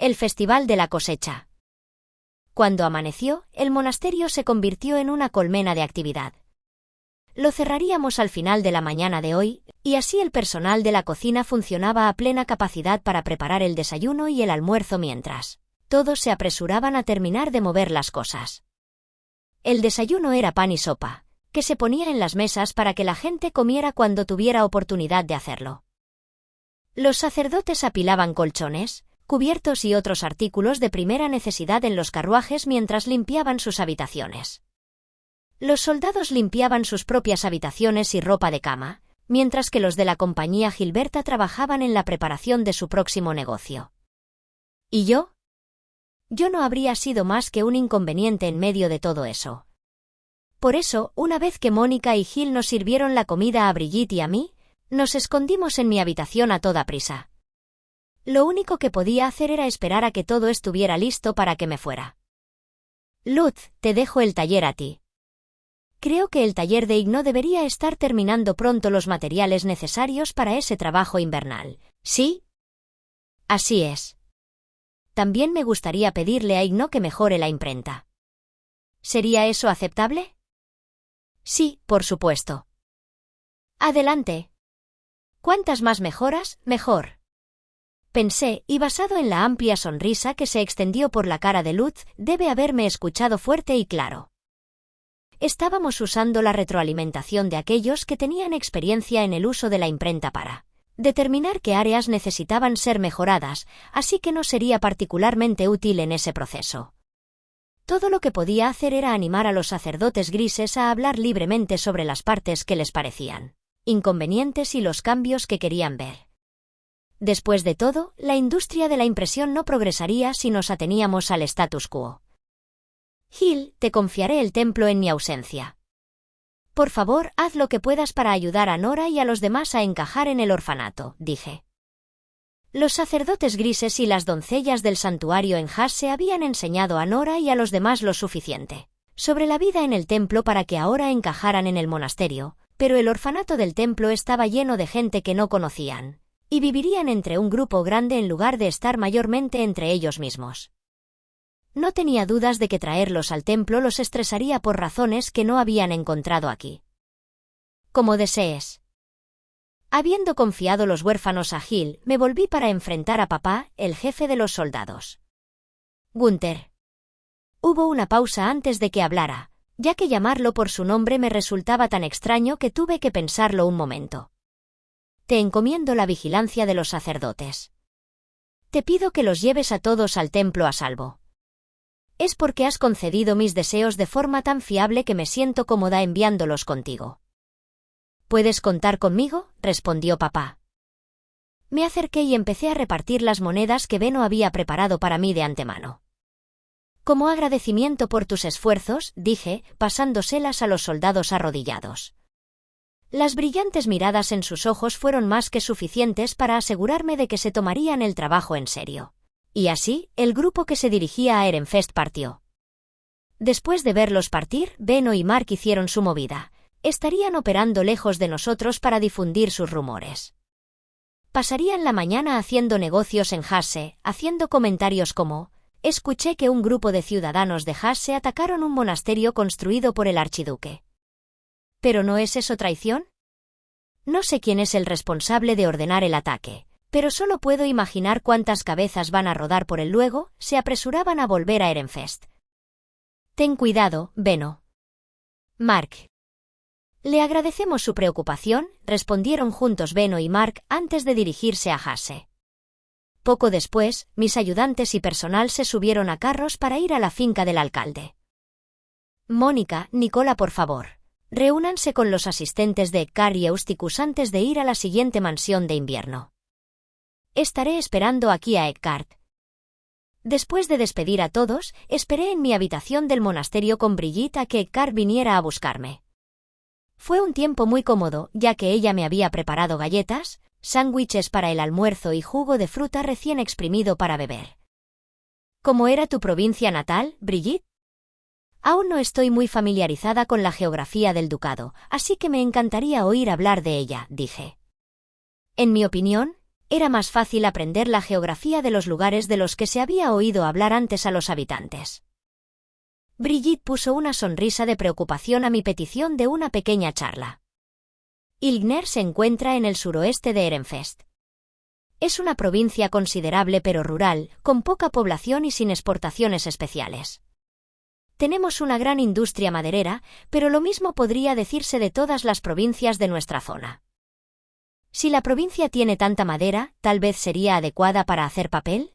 El Festival de la Cosecha. Cuando amaneció, el monasterio se convirtió en una colmena de actividad. Lo cerraríamos al final de la mañana de hoy, y así el personal de la cocina funcionaba a plena capacidad para preparar el desayuno y el almuerzo mientras todos se apresuraban a terminar de mover las cosas. El desayuno era pan y sopa, que se ponía en las mesas para que la gente comiera cuando tuviera oportunidad de hacerlo. Los sacerdotes apilaban colchones, cubiertos y otros artículos de primera necesidad en los carruajes mientras limpiaban sus habitaciones. Los soldados limpiaban sus propias habitaciones y ropa de cama, mientras que los de la compañía Gilberta trabajaban en la preparación de su próximo negocio. ¿Y yo? Yo no habría sido más que un inconveniente en medio de todo eso. Por eso, una vez que Mónica y Gil nos sirvieron la comida a Brigitte y a mí, nos escondimos en mi habitación a toda prisa. Lo único que podía hacer era esperar a que todo estuviera listo para que me fuera. Luz, te dejo el taller a ti. Creo que el taller de Igno debería estar terminando pronto los materiales necesarios para ese trabajo invernal, ¿sí? Así es. También me gustaría pedirle a Igno que mejore la imprenta. ¿Sería eso aceptable? Sí, por supuesto. Adelante. Cuantas más mejoras, mejor. Pensé, y basado en la amplia sonrisa que se extendió por la cara de Luz, debe haberme escuchado fuerte y claro. Estábamos usando la retroalimentación de aquellos que tenían experiencia en el uso de la imprenta para determinar qué áreas necesitaban ser mejoradas, así que no sería particularmente útil en ese proceso. Todo lo que podía hacer era animar a los sacerdotes grises a hablar libremente sobre las partes que les parecían inconvenientes y los cambios que querían ver. Después de todo, la industria de la impresión no progresaría si nos ateníamos al status quo. Gil, te confiaré el templo en mi ausencia. Por favor, haz lo que puedas para ayudar a Nora y a los demás a encajar en el orfanato, dije. Los sacerdotes grises y las doncellas del santuario en Hasse habían enseñado a Nora y a los demás lo suficiente sobre la vida en el templo para que ahora encajaran en el monasterio, pero el orfanato del templo estaba lleno de gente que no conocían, y vivirían entre un grupo grande en lugar de estar mayormente entre ellos mismos. No tenía dudas de que traerlos al templo los estresaría por razones que no habían encontrado aquí. Como desees. Habiendo confiado los huérfanos a Gil, me volví para enfrentar a papá, el jefe de los soldados. Gunther. Hubo una pausa antes de que hablara, ya que llamarlo por su nombre me resultaba tan extraño que tuve que pensarlo un momento. Te encomiendo la vigilancia de los sacerdotes. Te pido que los lleves a todos al templo a salvo. Es porque has concedido mis deseos de forma tan fiable que me siento cómoda enviándolos contigo. ¿Puedes contar conmigo?, respondió papá. Me acerqué y empecé a repartir las monedas que Beno había preparado para mí de antemano. Como agradecimiento por tus esfuerzos, dije, pasándoselas a los soldados arrodillados. Las brillantes miradas en sus ojos fueron más que suficientes para asegurarme de que se tomarían el trabajo en serio. Y así, el grupo que se dirigía a Ehrenfest partió. Después de verlos partir, Beno y Mark hicieron su movida. Estarían operando lejos de nosotros para difundir sus rumores. Pasarían la mañana haciendo negocios en Hasse, haciendo comentarios como: escuché que un grupo de ciudadanos de Hasse atacaron un monasterio construido por el archiduque. ¿Pero no es eso traición? No sé quién es el responsable de ordenar el ataque, pero solo puedo imaginar cuántas cabezas van a rodar por él luego. Se apresuraban a volver a Ehrenfest. Ten cuidado, Beno. Mark. Le agradecemos su preocupación, respondieron juntos Beno y Mark antes de dirigirse a Hasse. Poco después, mis ayudantes y personal se subieron a carros para ir a la finca del alcalde. Mónica, Nicola, por favor, reúnanse con los asistentes de Edgar y Eusticus antes de ir a la siguiente mansión de invierno. Estaré esperando aquí a Edgar. Después de despedir a todos, esperé en mi habitación del monasterio con Brigitte a que Edgar viniera a buscarme. Fue un tiempo muy cómodo, ya que ella me había preparado galletas, sándwiches para el almuerzo y jugo de fruta recién exprimido para beber. ¿Cómo era tu provincia natal, Brigitte? Aún no estoy muy familiarizada con la geografía del ducado, así que me encantaría oír hablar de ella, dije. En mi opinión, Era más fácil aprender la geografía de los lugares de los que se había oído hablar antes a los habitantes. Brigitte puso una sonrisa de preocupación a mi petición de una pequeña charla. Ilgner se encuentra en el suroeste de Ehrenfest. Es una provincia considerable pero rural, con poca población y sin exportaciones especiales. Tenemos una gran industria maderera, pero lo mismo podría decirse de todas las provincias de nuestra zona. Si la provincia tiene tanta madera, ¿tal vez sería adecuada para hacer papel?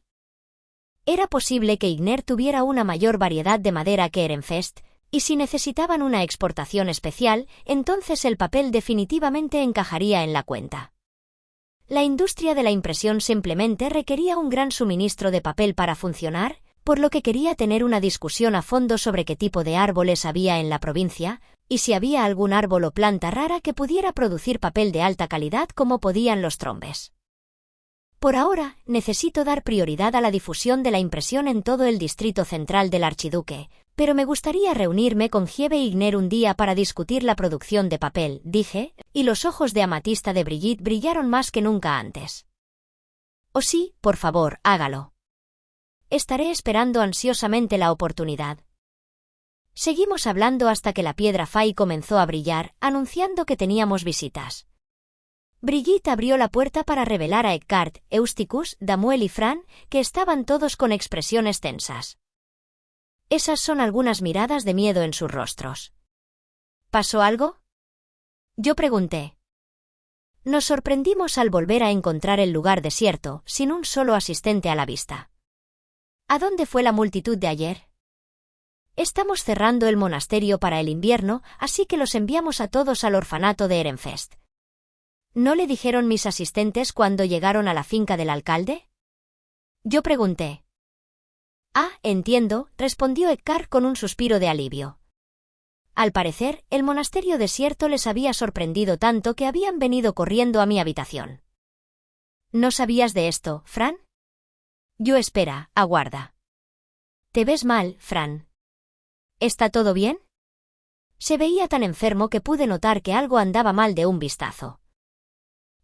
Era posible que Ilgner tuviera una mayor variedad de madera que Ehrenfest, y si necesitaban una exportación especial, entonces el papel definitivamente encajaría en la cuenta. La industria de la impresión simplemente requería un gran suministro de papel para funcionar, por lo que quería tener una discusión a fondo sobre qué tipo de árboles había en la provincia, y si había algún árbol o planta rara que pudiera producir papel de alta calidad como podían los trombes. Por ahora, necesito dar prioridad a la difusión de la impresión en todo el distrito central del archiduque, pero me gustaría reunirme con Hiebe Ilgner un día para discutir la producción de papel, dije, y los ojos de amatista de Brigitte brillaron más que nunca antes. Oh sí, por favor, hágalo. Estaré esperando ansiosamente la oportunidad. Seguimos hablando hasta que la piedra Fay comenzó a brillar, anunciando que teníamos visitas. Brigitte abrió la puerta para revelar a Eckhart, Eusticus, Damuel y Fran, que estaban todos con expresiones tensas. Esas son algunas miradas de miedo en sus rostros. ¿Pasó algo? Yo pregunté. Nos sorprendimos al volver a encontrar el lugar desierto, sin un solo asistente a la vista. ¿A dónde fue la multitud de ayer? Estamos cerrando el monasterio para el invierno, así que los enviamos a todos al orfanato de Ehrenfest. ¿No le dijeron mis asistentes cuando llegaron a la finca del alcalde? Yo pregunté. Ah, entiendo, respondió Eckhart con un suspiro de alivio. Al parecer, el monasterio desierto les había sorprendido tanto que habían venido corriendo a mi habitación. ¿No sabías de esto, Fran? Yo espera, aguarda. Te ves mal, Fran. ¿Está todo bien? Se veía tan enfermo que pude notar que algo andaba mal de un vistazo.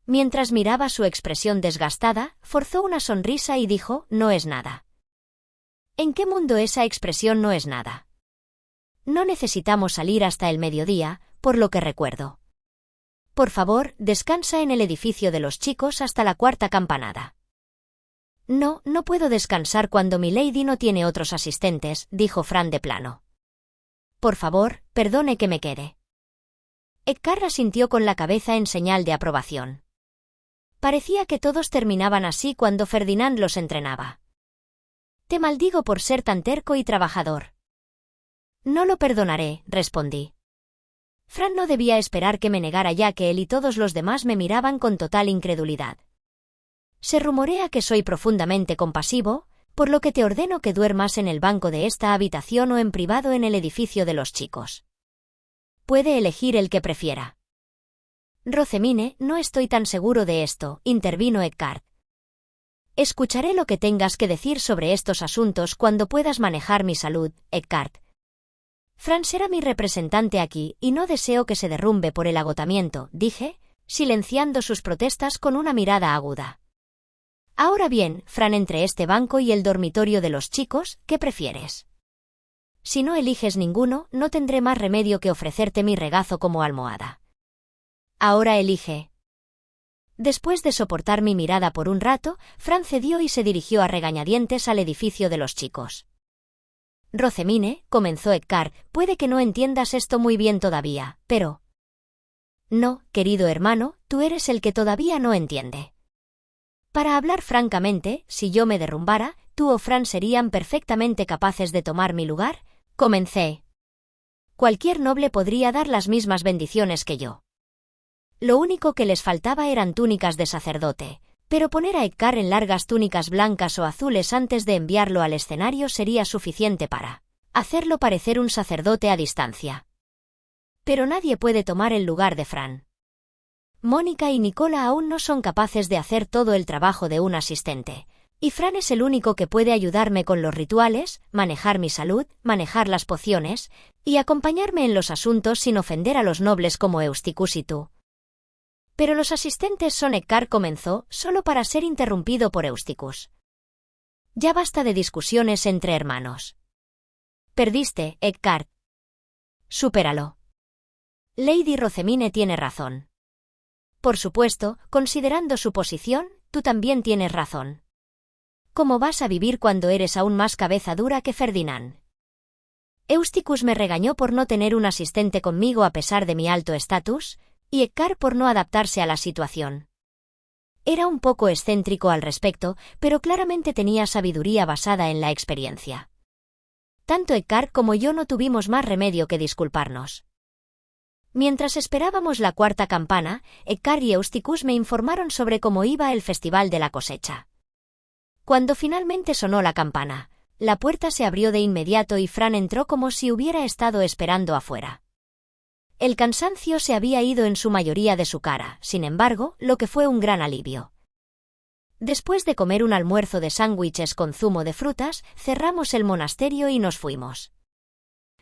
Mientras miraba su expresión desgastada, forzó una sonrisa y dijo, no es nada. ¿En qué mundo esa expresión no es nada? No necesitamos salir hasta el mediodía, por lo que recuerdo. Por favor, descansa en el edificio de los chicos hasta la cuarta campanada. No, no puedo descansar cuando mi lady no tiene otros asistentes, dijo Fran de plano. Por favor, perdone que me quede. Eckhart asintió con la cabeza en señal de aprobación. Parecía que todos terminaban así cuando Ferdinand los entrenaba. Te maldigo por ser tan terco y trabajador. No lo perdonaré, respondí. Fran no debía esperar que me negara ya que él y todos los demás me miraban con total incredulidad. Se rumorea que soy profundamente compasivo, por lo que te ordeno que duermas en el banco de esta habitación o en privado en el edificio de los chicos. Puede elegir el que prefiera. Rosemine, no estoy tan seguro de esto, intervino Eckhart. Escucharé lo que tengas que decir sobre estos asuntos cuando puedas manejar mi salud, Eckhart. Fran será mi representante aquí y no deseo que se derrumbe por el agotamiento, dije, silenciando sus protestas con una mirada aguda. Ahora bien, Fran, entre este banco y el dormitorio de los chicos, ¿qué prefieres? Si no eliges ninguno, no tendré más remedio que ofrecerte mi regazo como almohada. Ahora elige. Después de soportar mi mirada por un rato, Fran cedió y se dirigió a regañadientes al edificio de los chicos. Rosemine, comenzó Eckhart, puede que no entiendas esto muy bien todavía, pero... No, querido hermano, tú eres el que todavía no entiende. Para hablar francamente, si yo me derrumbara, tú o Fran serían perfectamente capaces de tomar mi lugar, comencé. Cualquier noble podría dar las mismas bendiciones que yo. Lo único que les faltaba eran túnicas de sacerdote, pero poner a Eckhart en largas túnicas blancas o azules antes de enviarlo al escenario sería suficiente para hacerlo parecer un sacerdote a distancia. Pero nadie puede tomar el lugar de Fran. Mónica y Nicola aún no son capaces de hacer todo el trabajo de un asistente, y Fran es el único que puede ayudarme con los rituales, manejar mi salud, manejar las pociones, y acompañarme en los asuntos sin ofender a los nobles como Eusticus y tú. Pero los asistentes son Ekkar comenzó, solo para ser interrumpido por Eusticus. Ya basta de discusiones entre hermanos. Perdiste, Ekkar. Supéralo. Lady Rosemine tiene razón. Por supuesto, considerando su posición, tú también tienes razón. ¿Cómo vas a vivir cuando eres aún más cabeza dura que Ferdinand? Eusticus me regañó por no tener un asistente conmigo a pesar de mi alto estatus, y Ekkar por no adaptarse a la situación. Era un poco excéntrico al respecto, pero claramente tenía sabiduría basada en la experiencia. Tanto Ekkar como yo no tuvimos más remedio que disculparnos. Mientras esperábamos la cuarta campana, Ekkar y Eusticus me informaron sobre cómo iba el festival de la cosecha. Cuando finalmente sonó la campana, la puerta se abrió de inmediato y Fran entró como si hubiera estado esperando afuera. El cansancio se había ido en su mayoría de su cara, sin embargo, lo que fue un gran alivio. Después de comer un almuerzo de sándwiches con zumo de frutas, cerramos el monasterio y nos fuimos.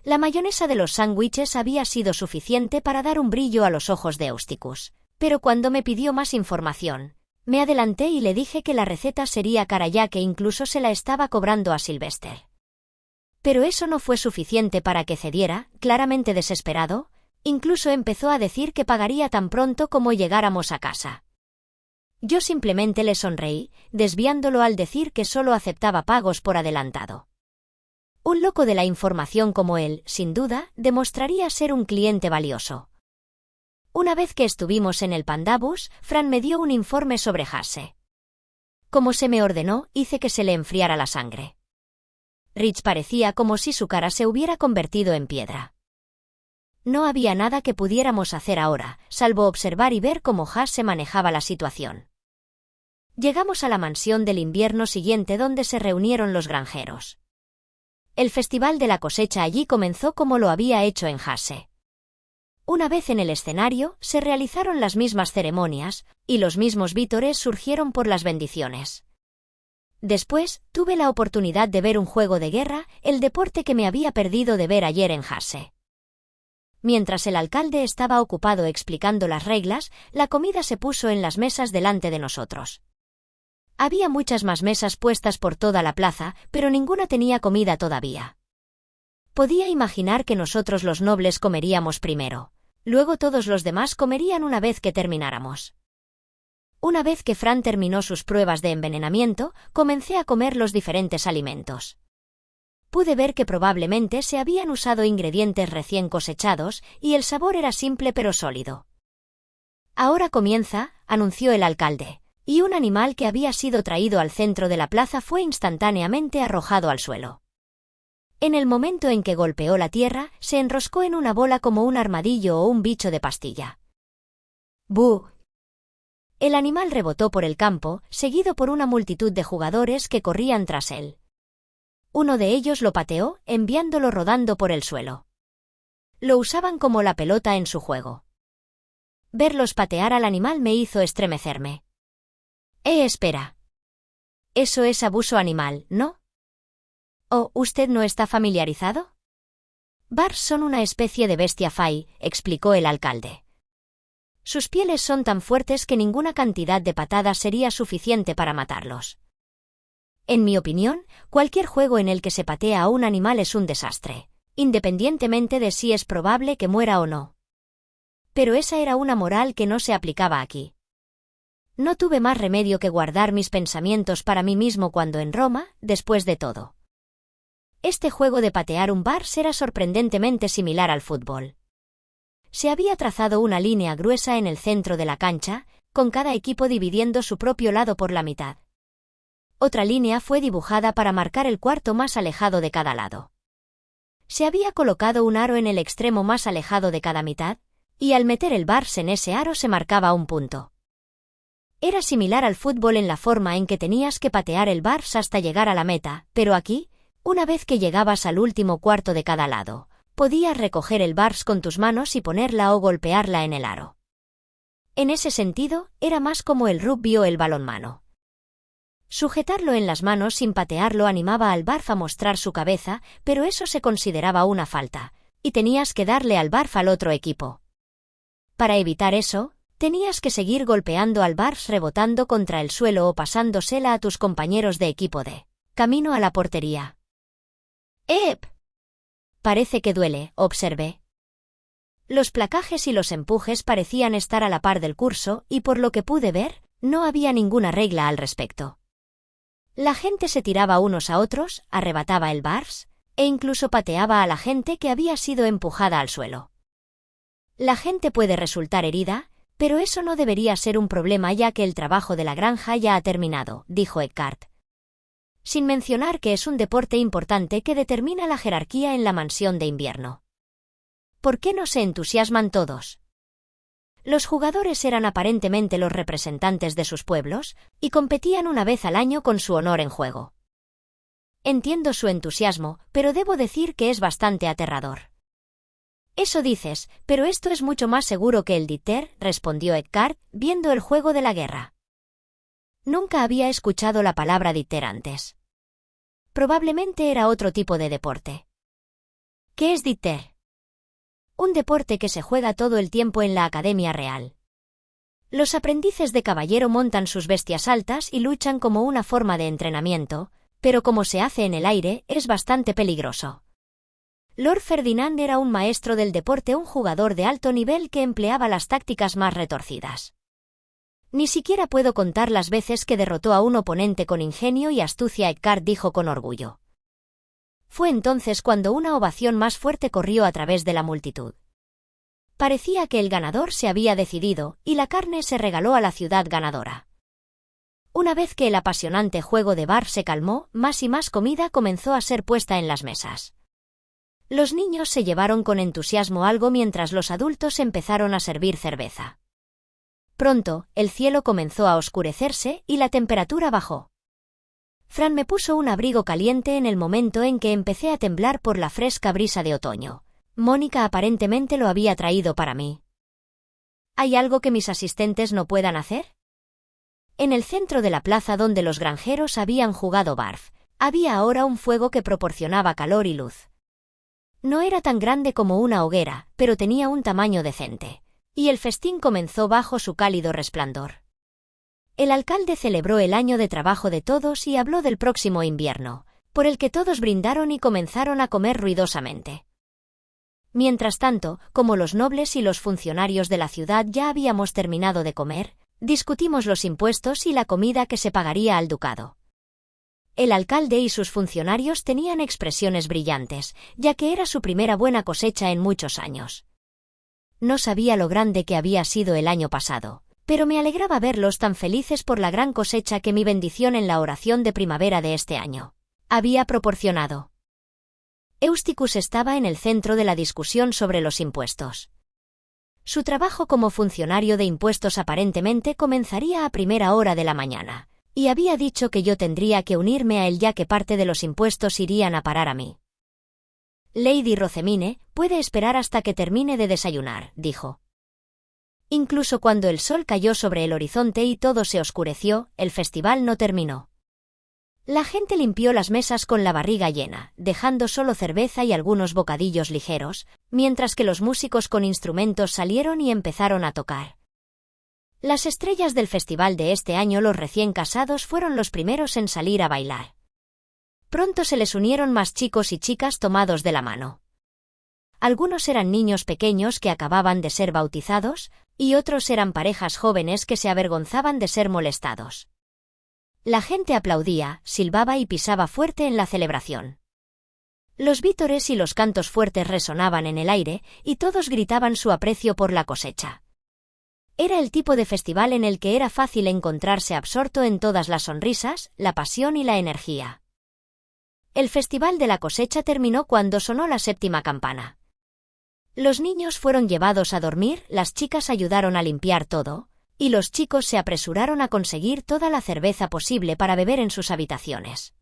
La mayonesa de los sándwiches había sido suficiente para dar un brillo a los ojos de Eusticus, pero cuando me pidió más información, me adelanté y le dije que la receta sería cara ya que incluso se la estaba cobrando a Sylvester. Pero eso no fue suficiente para que cediera, claramente desesperado. Incluso empezó a decir que pagaría tan pronto como llegáramos a casa. Yo simplemente le sonreí, desviándolo al decir que solo aceptaba pagos por adelantado. Un loco de la información como él, sin duda, demostraría ser un cliente valioso. Una vez que estuvimos en el Pandabus, Fran me dio un informe sobre Hasse. Como se me ordenó, hice que se le enfriara la sangre. Rich parecía como si su cara se hubiera convertido en piedra. No había nada que pudiéramos hacer ahora, salvo observar y ver cómo Hasse manejaba la situación. Llegamos a la mansión del invierno siguiente donde se reunieron los granjeros. El festival de la cosecha allí comenzó como lo había hecho en Hasse. Una vez en el escenario, se realizaron las mismas ceremonias, y los mismos vítores surgieron por las bendiciones. Después, tuve la oportunidad de ver un juego de guerra, el deporte que me había perdido de ver ayer en Hasse. Mientras el alcalde estaba ocupado explicando las reglas, la comida se puso en las mesas delante de nosotros. Había muchas más mesas puestas por toda la plaza, pero ninguna tenía comida todavía. Podía imaginar que nosotros los nobles comeríamos primero. Luego todos los demás comerían una vez que termináramos. Una vez que Fran terminó sus pruebas de envenenamiento, comencé a comer los diferentes alimentos. Pude ver que probablemente se habían usado ingredientes recién cosechados, y el sabor era simple pero sólido. Ahora comienza, anunció el alcalde, y un animal que había sido traído al centro de la plaza fue instantáneamente arrojado al suelo. En el momento en que golpeó la tierra, se enroscó en una bola como un armadillo o un bicho de pastilla. ¡Bú! El animal rebotó por el campo, seguido por una multitud de jugadores que corrían tras él. Uno de ellos lo pateó, enviándolo rodando por el suelo. Lo usaban como la pelota en su juego. Verlos patear al animal me hizo estremecerme. Espera. Eso es abuso animal, ¿no? ¿O usted no está familiarizado? Bars son una especie de bestia fay, explicó el alcalde. Sus pieles son tan fuertes que ninguna cantidad de patadas sería suficiente para matarlos. En mi opinión, cualquier juego en el que se patea a un animal es un desastre, independientemente de si es probable que muera o no. Pero esa era una moral que no se aplicaba aquí. No tuve más remedio que guardar mis pensamientos para mí mismo cuando en Roma, después de todo. Este juego de patear un Bars era sorprendentemente similar al fútbol. Se había trazado una línea gruesa en el centro de la cancha, con cada equipo dividiendo su propio lado por la mitad. Otra línea fue dibujada para marcar el cuarto más alejado de cada lado. Se había colocado un aro en el extremo más alejado de cada mitad, y al meter el Bars en ese aro se marcaba un punto. Era similar al fútbol en la forma en que tenías que patear el Bars hasta llegar a la meta, pero aquí, una vez que llegabas al último cuarto de cada lado, podías recoger el Bars con tus manos y ponerla o golpearla en el aro. En ese sentido, era más como el rugby o el balonmano. Sujetarlo en las manos sin patearlo animaba al Barf a mostrar su cabeza, pero eso se consideraba una falta, y tenías que darle al Barf al otro equipo. Para evitar eso, Tenías que seguir golpeando al Barfs rebotando contra el suelo o pasándosela a tus compañeros de equipo de camino a la portería. ¡Ep! Parece que duele, observé. Los placajes y los empujes parecían estar a la par del curso y por lo que pude ver, no había ninguna regla al respecto. La gente se tiraba unos a otros, arrebataba el Barfs, e incluso pateaba a la gente que había sido empujada al suelo. La gente puede resultar herida, pero eso no debería ser un problema ya que el trabajo de la granja ya ha terminado, dijo Eckhart. Sin mencionar que es un deporte importante que determina la jerarquía en la mansión de invierno. ¿Por qué no se entusiasman todos? Los jugadores eran aparentemente los representantes de sus pueblos, y competían una vez al año con su honor en juego. Entiendo su entusiasmo, pero debo decir que es bastante aterrador. Eso dices, pero esto es mucho más seguro que el Dieter, respondió Eckhart, viendo el juego de la guerra. Nunca había escuchado la palabra Dieter antes. Probablemente era otro tipo de deporte. ¿Qué es Dieter? Un deporte que se juega todo el tiempo en la Academia Real. Los aprendices de caballero montan sus bestias altas y luchan como una forma de entrenamiento, pero como se hace en el aire, es bastante peligroso. Lord Ferdinand era un maestro del deporte, un jugador de alto nivel que empleaba las tácticas más retorcidas. Ni siquiera puedo contar las veces que derrotó a un oponente con ingenio y astucia, Eckhart dijo con orgullo. Fue entonces cuando una ovación más fuerte corrió a través de la multitud. Parecía que el ganador se había decidido, y la carne se regaló a la ciudad ganadora. Una vez que el apasionante juego de bar se calmó, más y más comida comenzó a ser puesta en las mesas. Los niños se llevaron con entusiasmo algo mientras los adultos empezaron a servir cerveza. Pronto, el cielo comenzó a oscurecerse y la temperatura bajó. Fran me puso un abrigo caliente en el momento en que empecé a temblar por la fresca brisa de otoño. Mónica aparentemente lo había traído para mí. ¿Hay algo que mis asistentes no puedan hacer? En el centro de la plaza donde los granjeros habían jugado barf, había ahora un fuego que proporcionaba calor y luz. No era tan grande como una hoguera, pero tenía un tamaño decente, y el festín comenzó bajo su cálido resplandor. El alcalde celebró el año de trabajo de todos y habló del próximo invierno, por el que todos brindaron y comenzaron a comer ruidosamente. Mientras tanto, como los nobles y los funcionarios de la ciudad ya habíamos terminado de comer, discutimos los impuestos y la comida que se pagaría al ducado. El alcalde y sus funcionarios tenían expresiones brillantes, ya que era su primera buena cosecha en muchos años. No sabía lo grande que había sido el año pasado, pero me alegraba verlos tan felices por la gran cosecha que mi bendición en la oración de primavera de este año había proporcionado. Eusticus estaba en el centro de la discusión sobre los impuestos. Su trabajo como funcionario de impuestos aparentemente comenzaría a primera hora de la mañana, y había dicho que yo tendría que unirme a él ya que parte de los impuestos irían a parar a mí. Lady Rosemine puede esperar hasta que termine de desayunar, dijo. Incluso cuando el sol cayó sobre el horizonte y todo se oscureció, el festival no terminó. La gente limpió las mesas con la barriga llena, dejando solo cerveza y algunos bocadillos ligeros, mientras que los músicos con instrumentos salieron y empezaron a tocar. Las estrellas del festival de este año, los recién casados, fueron los primeros en salir a bailar. Pronto se les unieron más chicos y chicas tomados de la mano. Algunos eran niños pequeños que acababan de ser bautizados, y otros eran parejas jóvenes que se avergonzaban de ser molestados. La gente aplaudía, silbaba y pisaba fuerte en la celebración. Los vítores y los cantos fuertes resonaban en el aire, y todos gritaban su aprecio por la cosecha. Era el tipo de festival en el que era fácil encontrarse absorto en todas las sonrisas, la pasión y la energía. El festival de la cosecha terminó cuando sonó la séptima campana. Los niños fueron llevados a dormir, las chicas ayudaron a limpiar todo, y los chicos se apresuraron a conseguir toda la cerveza posible para beber en sus habitaciones.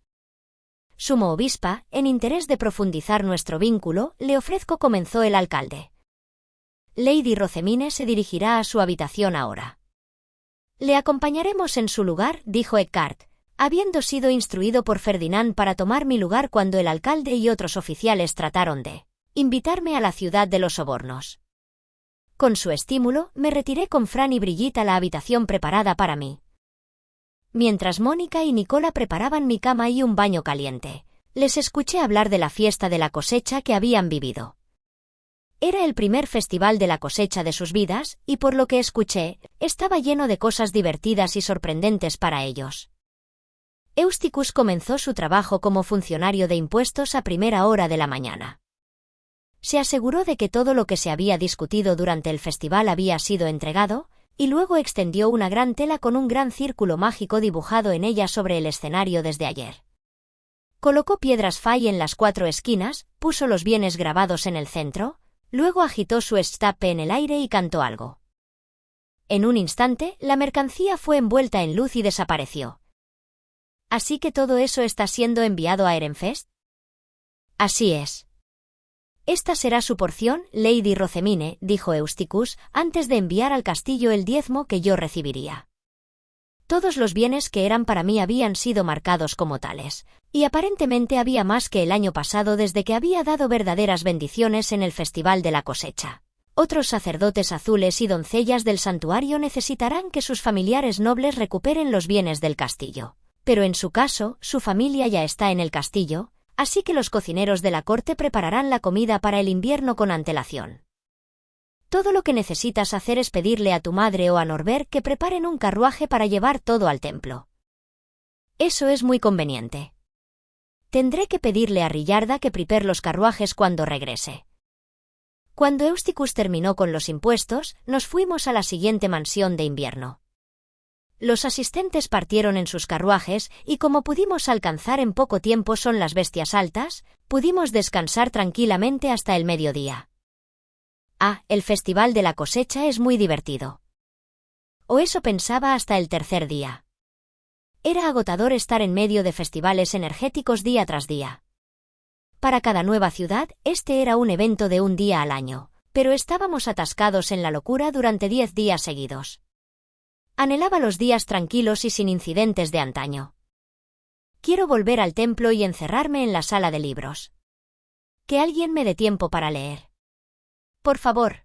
Sumo obispa, en interés de profundizar nuestro vínculo, le ofrezco, comenzó el alcalde. Lady Rosemine se dirigirá a su habitación ahora. Le acompañaremos en su lugar, dijo Eckhart, habiendo sido instruido por Ferdinand para tomar mi lugar cuando el alcalde y otros oficiales trataron de invitarme a la ciudad de los sobornos. Con su estímulo, me retiré con Fran y Brigitte a la habitación preparada para mí. Mientras Mónica y Nicola preparaban mi cama y un baño caliente, les escuché hablar de la fiesta de la cosecha que habían vivido. Era el primer festival de la cosecha de sus vidas, y por lo que escuché, estaba lleno de cosas divertidas y sorprendentes para ellos. Eutychus comenzó su trabajo como funcionario de impuestos a primera hora de la mañana. Se aseguró de que todo lo que se había discutido durante el festival había sido entregado, y luego extendió una gran tela con un gran círculo mágico dibujado en ella sobre el escenario desde ayer. Colocó piedras fay en las 4 esquinas, puso los bienes grabados en el centro, luego agitó su estape en el aire y cantó algo. En un instante, la mercancía fue envuelta en luz y desapareció. ¿Así que todo eso está siendo enviado a Ehrenfest? Así es. Esta será su porción, Lady Rosemine, dijo Eutychus, antes de enviar al castillo el diezmo que yo recibiría. Todos los bienes que eran para mí habían sido marcados como tales, y aparentemente había más que el año pasado desde que había dado verdaderas bendiciones en el Festival de la Cosecha. Otros sacerdotes azules y doncellas del santuario necesitarán que sus familiares nobles recuperen los bienes del castillo. Pero en su caso, su familia ya está en el castillo, así que los cocineros de la corte prepararán la comida para el invierno con antelación. Todo lo que necesitas hacer es pedirle a tu madre o a Norbert que preparen un carruaje para llevar todo al templo. Eso es muy conveniente. Tendré que pedirle a Rillarda que prepare los carruajes cuando regrese. Cuando Eutychus terminó con los impuestos, nos fuimos a la siguiente mansión de invierno. Los asistentes partieron en sus carruajes y como pudimos alcanzar en poco tiempo son las bestias altas, pudimos descansar tranquilamente hasta el mediodía. El festival de la cosecha es muy divertido. O eso pensaba hasta el tercer día. Era agotador estar en medio de festivales energéticos día tras día. Para cada nueva ciudad, este era un evento de un día al año, pero estábamos atascados en la locura durante 10 días seguidos. Anhelaba los días tranquilos y sin incidentes de antaño. Quiero volver al templo y encerrarme en la sala de libros. Que alguien me dé tiempo para leer. Por favor.